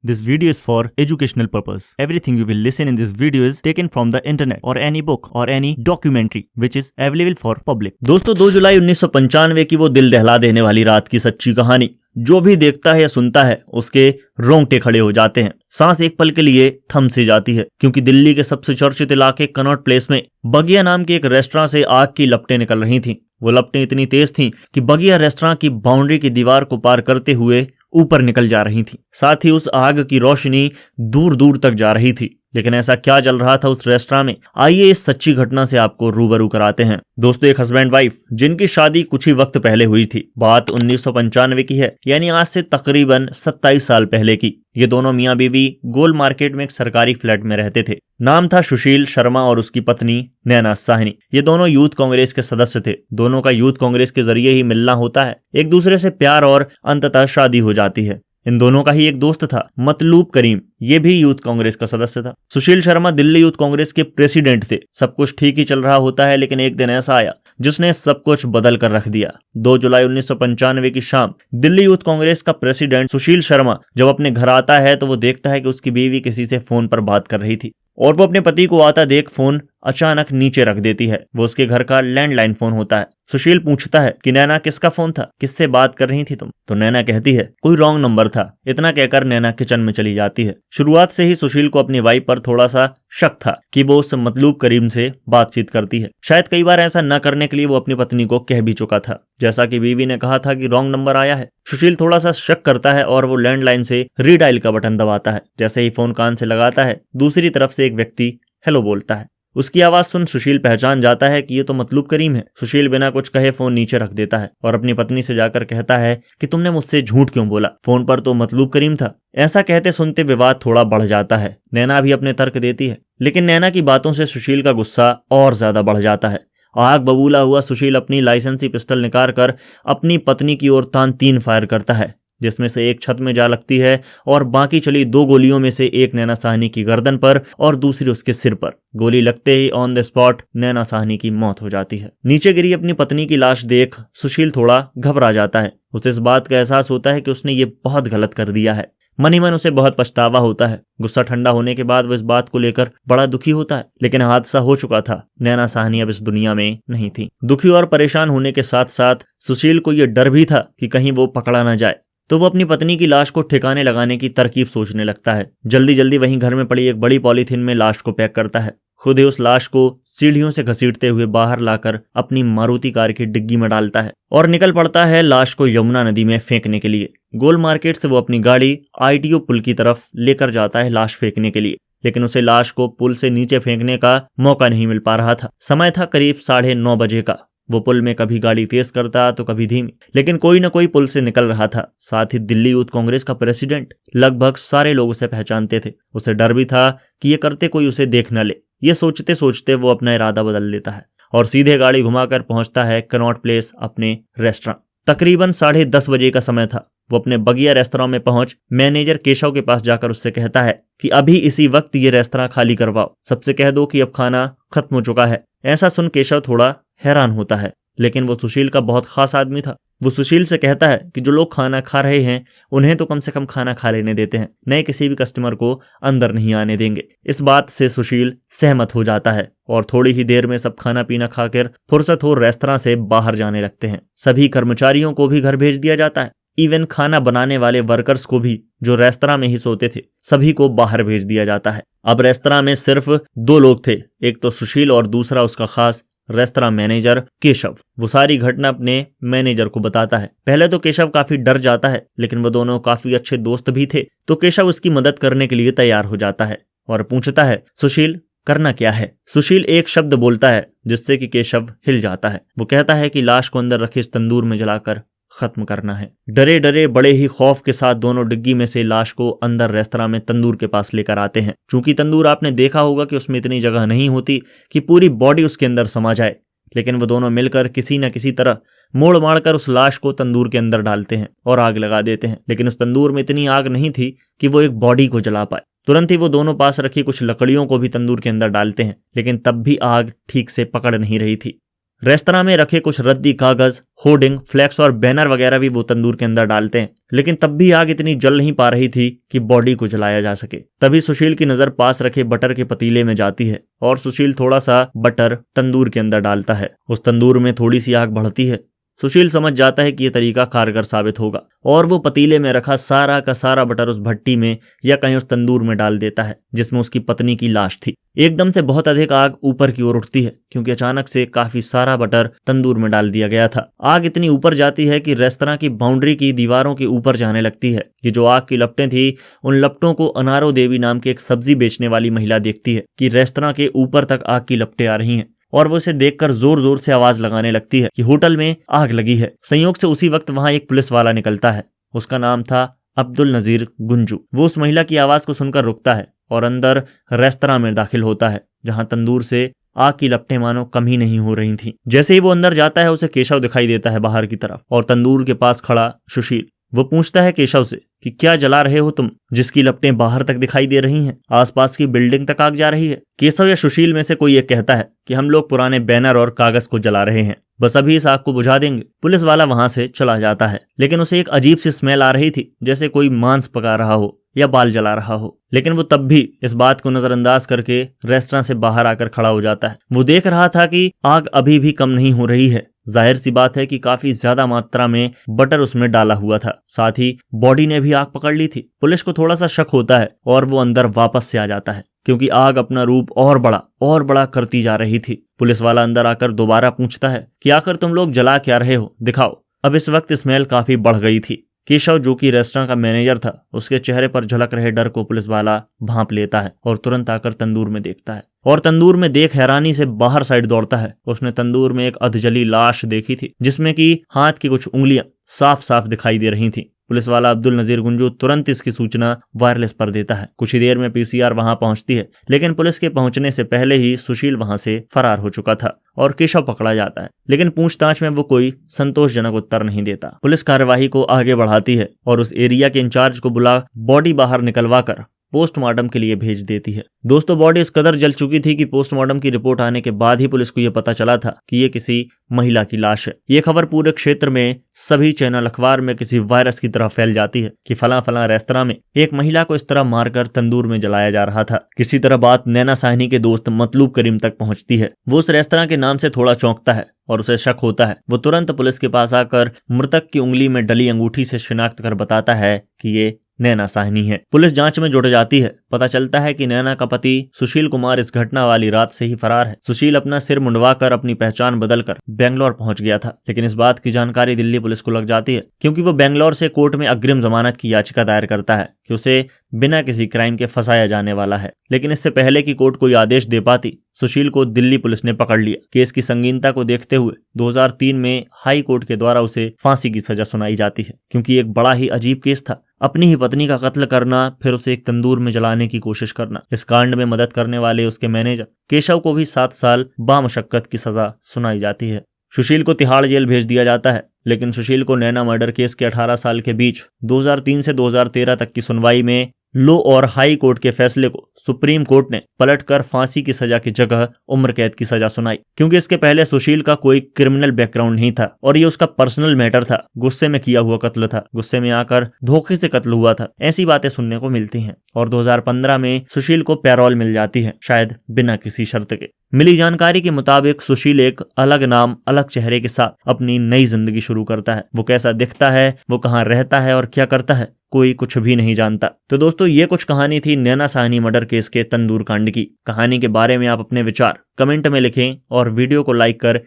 This video is for educational purpose. Everything you will listen in this video is taken from the internet or any book or any documentary which is available for public. दोस्तों 2 जुलाई 1995 की वो दिल दहला देने वाली रात की सच्ची कहानी, जो भी देखता है या सुनता है उसके रोंगटे खड़े हो जाते हैं, सांस एक पल के लिए थम सी जाती है, क्योंकि दिल्ली के सबसे चर्चित इलाके कनॉट प्लेस में बगिया नाम के एक रेस्टोरेंट से आग की लपटें निकल रही थीं। वो लपटें इतनी तेज थीं कि बगिया रेस्टोरेंट की बाउंड्री की दीवार को पार करते हुए ऊपर निकल जा रही थी। साथ ही उस आग की रोशनी दूर दूर तक जा रही थी। लेकिन ऐसा क्या चल रहा था उस रेस्टोरेंट में, आइए इस सच्ची घटना से आपको रूबरू कराते हैं। दोस्तों, एक हस्बैंड वाइफ जिनकी शादी कुछ ही वक्त पहले हुई थी, बात 1995 की है, यानी आज से तकरीबन 27 साल पहले की। ये दोनों मियां बीवी गोल मार्केट में एक सरकारी फ्लैट में रहते थे। नाम था सुशील शर्मा और उसकी पत्नी नैना साहनी। ये दोनों यूथ कांग्रेस के सदस्य थे। दोनों का यूथ कांग्रेस के जरिए ही मिलना होता है, एक दूसरे से प्यार और अंततः शादी हो जाती है। इन दोनों का ही एक दोस्त था, मतलूब करीम, ये भी यूथ कांग्रेस का सदस्य था। सुशील शर्मा दिल्ली यूथ कांग्रेस के प्रेसिडेंट थे। सब कुछ ठीक ही चल रहा होता है, लेकिन एक दिन ऐसा आया जिसने सब कुछ बदल कर रख दिया। 2 जुलाई 1995 की शाम दिल्ली यूथ कांग्रेस का प्रेसिडेंट सुशील शर्मा जब अपने घर आता है तो वो देखता है कि उसकी बीवी किसी से फोन पर बात कर रही थी और वो अपने पति को आता देख फोन अचानक नीचे रख देती है। वो उसके घर का लैंडलाइन फोन होता है। सुशील पूछता है कि नैना, किसका फोन था, किससे बात कर रही थी तुम? तो नैना कहती है कोई रॉन्ग नंबर था। इतना कहकर नैना किचन में चली जाती है। शुरुआत से ही सुशील को अपनी वाइफ पर थोड़ा सा शक था कि वो उस मतलूब करीम से बातचीत करती है। शायद कई बार ऐसा न करने के लिए वो अपनी पत्नी को कह भी चुका था, जैसा कि बीवी ने कहा था कि रॉन्ग नंबर आया है। सुशील थोड़ा सा शक करता है और वो लैंडलाइन से रीडायल का बटन दबाता है। जैसे ही फोन कान से लगाता है, दूसरी तरफ से एक व्यक्ति हेलो बोलता है। उसकी आवाज सुन सुशील पहचान जाता है कि ये तो मतलूब करीम है। सुशील बिना कुछ कहे फोन नीचे रख देता है और अपनी पत्नी से जाकर कहता है कि तुमने मुझसे झूठ क्यों बोला, फोन पर तो मतलूब करीम था। ऐसा कहते सुनते विवाद थोड़ा बढ़ जाता है। नैना भी अपने तर्क देती है, लेकिन नैना की बातों से सुशील का गुस्सा और ज्यादा बढ़ जाता है। आग बबूला हुआ सुशील अपनी लाइसेंसी पिस्टल निकाल कर अपनी पत्नी की ओर तान 3 फायर करता है, जिसमें से एक छत में जा लगती है और बाकी चली 2 गोलियों में से एक नैना साहनी की गर्दन पर और दूसरी उसके सिर पर। गोली लगते ही ऑन द स्पॉट नैना साहनी की मौत हो जाती है। नीचे गिरी अपनी पत्नी की लाश देख सुशील थोड़ा घबरा जाता है। उसे इस बात का एहसास होता है कि उसने ये बहुत गलत कर दिया है। मन ही मन उसे बहुत पछतावा होता है। गुस्सा ठंडा होने के बाद वो इस बात को लेकर बड़ा दुखी होता है, लेकिन हादसा हो चुका था। नैना साहनी अब इस दुनिया में नहीं थी। दुखी और परेशान होने के साथ साथ सुशील को यह डर भी था कि कहीं वो पकड़ा न जाए, तो वो अपनी पत्नी की लाश को ठिकाने लगाने की तरकीब सोचने लगता है। जल्दी जल्दी वहीं घर में पड़ी एक बड़ी पॉलीथीन में लाश को पैक करता है। खुद ही उस लाश को सीढ़ियों से घसीटते हुए बाहर लाकर अपनी मारुति कार की डिग्गी में डालता है और निकल पड़ता है लाश को यमुना नदी में फेंकने के लिए। गोल मार्केट से वो अपनी गाड़ी ITO पुल की तरफ लेकर जाता है लाश फेंकने के लिए, लेकिन उसे लाश को पुल से नीचे फेंकने का मौका नहीं मिल पा रहा था। समय था करीब 9:30 बजे का। वो पुल में कभी गाड़ी तेज करता तो कभी धीमी, लेकिन कोई न कोई पुल से निकल रहा था। साथ ही दिल्ली यूथ कांग्रेस का प्रेसिडेंट, लगभग सारे लोग उसे पहचानते थे। उसे डर भी था कि ये करते कोई उसे देख न ले। ये सोचते सोचते वो अपना इरादा बदल लेता है और सीधे गाड़ी घुमाकर पहुंचता है कनॉट प्लेस अपने रेस्टोरेंट। तकरीबन 10:30 बजे का समय था। वो अपने बगिया रेस्तरां में पहुंच मैनेजर केशव के पास जाकर उससे कहता है कि अभी इसी वक्त ये रेस्तरां खाली करवाओ, सबसे कह दो कि अब खाना खत्म हो चुका है। ऐसा सुन केशव थोड़ा हैरान होता है, लेकिन वो सुशील का बहुत खास आदमी था। वो सुशील से कहता है कि जो लोग खाना खा रहे हैं उन्हें तो कम से कम खाना खा लेने देते हैं, नए किसी भी कस्टमर को अंदर नहीं आने देंगे। इस बात से सुशील सहमत हो जाता है और थोड़ी ही देर में सब खाना पीना खाकर फुर्सत हो रेस्तरां से बाहर जाने लगते हैं। सभी कर्मचारियों को भी घर भेज दिया जाता है। इवन खाना बनाने वाले वर्कर्स को भी, जो रेस्तरां में ही सोते थे, सभी को बाहर भेज दिया जाता है। अब रेस्तरां में सिर्फ 2 लोग थे, एक तो सुशील और दूसरा उसका खास रेस्तरां मैनेजर केशव। वो सारी घटना अपने मैनेजर को बताता है। पहले तो केशव काफी डर जाता है, लेकिन वो दोनों काफी अच्छे दोस्त भी थे, तो केशव उसकी मदद करने के लिए तैयार हो जाता है और पूछता है, सुशील करना क्या है? सुशील एक शब्द बोलता है जिससे कि केशव हिल जाता है। वो कहता है कि लाश को अंदर रखे इस तंदूर में जलाकर खत्म करना है। डरे डरे बड़े ही खौफ के साथ दोनों डिग्गी में से लाश को अंदर रेस्तरां में तंदूर के पास लेकर आते हैं। चूंकि तंदूर आपने देखा होगा कि उसमें इतनी जगह नहीं होती कि पूरी बॉडी उसके अंदर समा जाए, लेकिन वो दोनों मिलकर किसी न किसी तरह मोड़ मार कर उस लाश को तंदूर के अंदर डालते हैं और आग लगा देते हैं। लेकिन उस तंदूर में इतनी आग नहीं थी कि वो एक बॉडी को जला पाए। तुरंत ही वो दोनों पास रखी कुछ लकड़ियों को भी तंदूर के अंदर डालते हैं, लेकिन तब भी आग ठीक से पकड़ नहीं रही थी। रेस्तरां में रखे कुछ रद्दी कागज, होर्डिंग, फ्लैक्स और बैनर वगैरह भी वो तंदूर के अंदर डालते हैं, लेकिन तब भी आग इतनी जल नहीं पा रही थी कि बॉडी को जलाया जा सके। तभी सुशील की नजर पास रखे बटर के पतीले में जाती है और सुशील थोड़ा सा बटर तंदूर के अंदर डालता है। उस तंदूर में थोड़ी सी आग बढ़ती है। सुशील समझ जाता है कि यह तरीका कारगर साबित होगा और वो पतीले में रखा सारा का सारा बटर उस भट्टी में या कहीं उस तंदूर में डाल देता है जिसमें उसकी पत्नी की लाश थी। एकदम से बहुत अधिक आग ऊपर की ओर उठती है क्योंकि अचानक से काफी सारा बटर तंदूर में डाल दिया गया था। आग इतनी ऊपर जाती है कि रेस्तरां की बाउंड्री की दीवारों के ऊपर जाने लगती है कि जो आग की लपटें थी उन लपटों को अनारो देवी नाम की एक सब्जी बेचने वाली महिला देखती है कि रेस्तरां के ऊपर तक आग की लपटें आ रही हैं और वो इसे देखकर जोर जोर से आवाज लगाने लगती है कि होटल में आग लगी है। संयोग से उसी वक्त वहां एक पुलिस वाला निकलता है। उसका नाम था अब्दुल नजीर गुंजू। वो उस महिला की आवाज को सुनकर रुकता है और अंदर रेस्तरां में दाखिल होता है जहां तंदूर से आग की लपटें मानो कम ही नहीं हो रही थीं। जैसे ही वो अंदर जाता है उसे केशव दिखाई देता है बाहर की तरफ और तंदूर के पास खड़ा सुशील। वो पूछता है केशव से कि क्या जला रहे हो तुम, जिसकी लपटें बाहर तक दिखाई दे रही हैं, आसपास की बिल्डिंग तक आग जा रही है। केशव या सुशील में से कोई एक कहता है कि हम लोग पुराने बैनर और कागज को जला रहे हैं, बस अभी इस आग को बुझा देंगे। पुलिस वाला वहां से चला जाता है, लेकिन उसे एक अजीब सी स्मेल आ रही थी जैसे कोई मांस पका रहा हो या बाल जला रहा हो। लेकिन वो तब भी इस बात को नजरअंदाज करके रेस्टोरेंट से बाहर आकर खड़ा हो जाता है। वो देख रहा था कि आग अभी भी कम नहीं हो रही है। जाहिर सी बात है कि काफी ज्यादा मात्रा में बटर उसमें डाला हुआ था, साथ ही बॉडी ने भी आग पकड़ ली थी। पुलिस को थोड़ा सा शक होता है और वो अंदर वापस से आ जाता है क्योंकि आग अपना रूप और बड़ा करती जा रही थी। पुलिस वाला अंदर आकर दोबारा पूछता है कि आखिर तुम लोग जला क्या रहे हो, दिखाओ। अब इस वक्त स्मेल काफी बढ़ गई थी। केशव जो कि रेस्टोरेंट का मैनेजर था, उसके चेहरे पर झलक रहे डर को पुलिस वाला भांप लेता है और तुरंत आकर तंदूर में देखता है और तंदूर में देख हैरानी से बाहर साइड दौड़ता है। उसने तंदूर में एक अधजली लाश देखी थी जिसमें कि हाथ की कुछ उंगलियां साफ साफ दिखाई दे रही थी। पुलिस वाला अब्दुल नजीर गुंजू तुरंत इसकी सूचना वायरलेस पर देता है। कुछ ही देर में पीसीआर वहां पहुंचती है, लेकिन पुलिस के पहुंचने से पहले ही सुशील वहां से फरार हो चुका था और केशव पकड़ा जाता है। लेकिन पूछताछ में वो कोई संतोषजनक उत्तर नहीं देता। पुलिस कार्यवाही को आगे बढ़ाती है और उस एरिया के इंचार्ज को बुला बॉडी बाहर निकलवा कर पोस्टमार्टम के लिए भेज देती है। दोस्तों, बॉडी इस कदर जल चुकी थी कि पोस्टमार्टम की रिपोर्ट आने के बाद ही पुलिस को यह पता चला था कि ये किसी महिला की लाश है। ये खबर पूरे क्षेत्र में सभी चैनल अखबार में किसी वायरस की तरह फैल जाती है कि फला रेस्तरां में एक महिला को इस तरह मारकर तंदूर में जलाया जा रहा था। किसी तरह बात नैना साहनी के दोस्त मतलूब करीम तक पहुंचती है। वो उस रेस्तरां के नाम से थोड़ा चौंकता है और उसे शक होता है। वो तुरंत पुलिस के पास आकर मृतक की उंगली में डली अंगूठी से शिनाख्त कर बताता है कि ये नैना साहनी है। पुलिस जांच में जुट जाती है। पता चलता है कि नैना का पति सुशील कुमार इस घटना वाली रात से ही फरार है। सुशील अपना सिर मुंडवाकर अपनी पहचान बदलकर बेंगलोर पहुंच गया था, लेकिन इस बात की जानकारी दिल्ली पुलिस को लग जाती है क्योंकि वो बेंगलोर से कोर्ट में अग्रिम जमानत की याचिका दायर करता है कि उसे बिना किसी क्राइम के फंसाया जाने वाला है। लेकिन इससे पहले कि कोर्ट कोई आदेश दे पाती, सुशील को दिल्ली पुलिस ने पकड़ लिया। केस की संगीनता को देखते हुए 2003 में हाई कोर्ट के द्वारा उसे फांसी की सजा सुनाई जाती है क्योंकि एक बड़ा ही अजीब केस था। अपनी ही पत्नी का कत्ल करना, फिर उसे एक तंदूर में जलाने की कोशिश करना। इस कांड में मदद करने वाले उसके मैनेजर केशव को भी 7 साल बामशक्कत की सजा सुनाई जाती है। सुशील को तिहाड़ जेल भेज दिया जाता है, लेकिन सुशील को नैना मर्डर केस के 18 साल के बीच 2003 से 2013 तक की सुनवाई में लो और हाई कोर्ट के फैसले को सुप्रीम कोर्ट ने पलटकर फांसी की सजा की जगह उम्र कैद की सजा सुनाई क्योंकि इसके पहले सुशील का कोई क्रिमिनल बैकग्राउंड नहीं था और ये उसका पर्सनल मैटर था। गुस्से में किया हुआ कत्ल था, गुस्से में आकर धोखे से कत्ल हुआ था, ऐसी बातें सुनने को मिलती हैं। और 2015 में सुशील को पैरोल मिल जाती है, शायद बिना किसी शर्त के। मिली जानकारी के मुताबिक सुशील एक अलग नाम, अलग चेहरे के साथ अपनी नई जिंदगी शुरू करता है। वो कैसा दिखता है, वो कहाँ रहता है और क्या करता है, कोई कुछ भी नहीं जानता। तो दोस्तों, ये कुछ कहानी थी नैना साहनी मर्डर केस के तंदूर कांड की। कहानी के बारे में आप अपने विचार कमेंट में लिखें और वीडियो को लाइक कर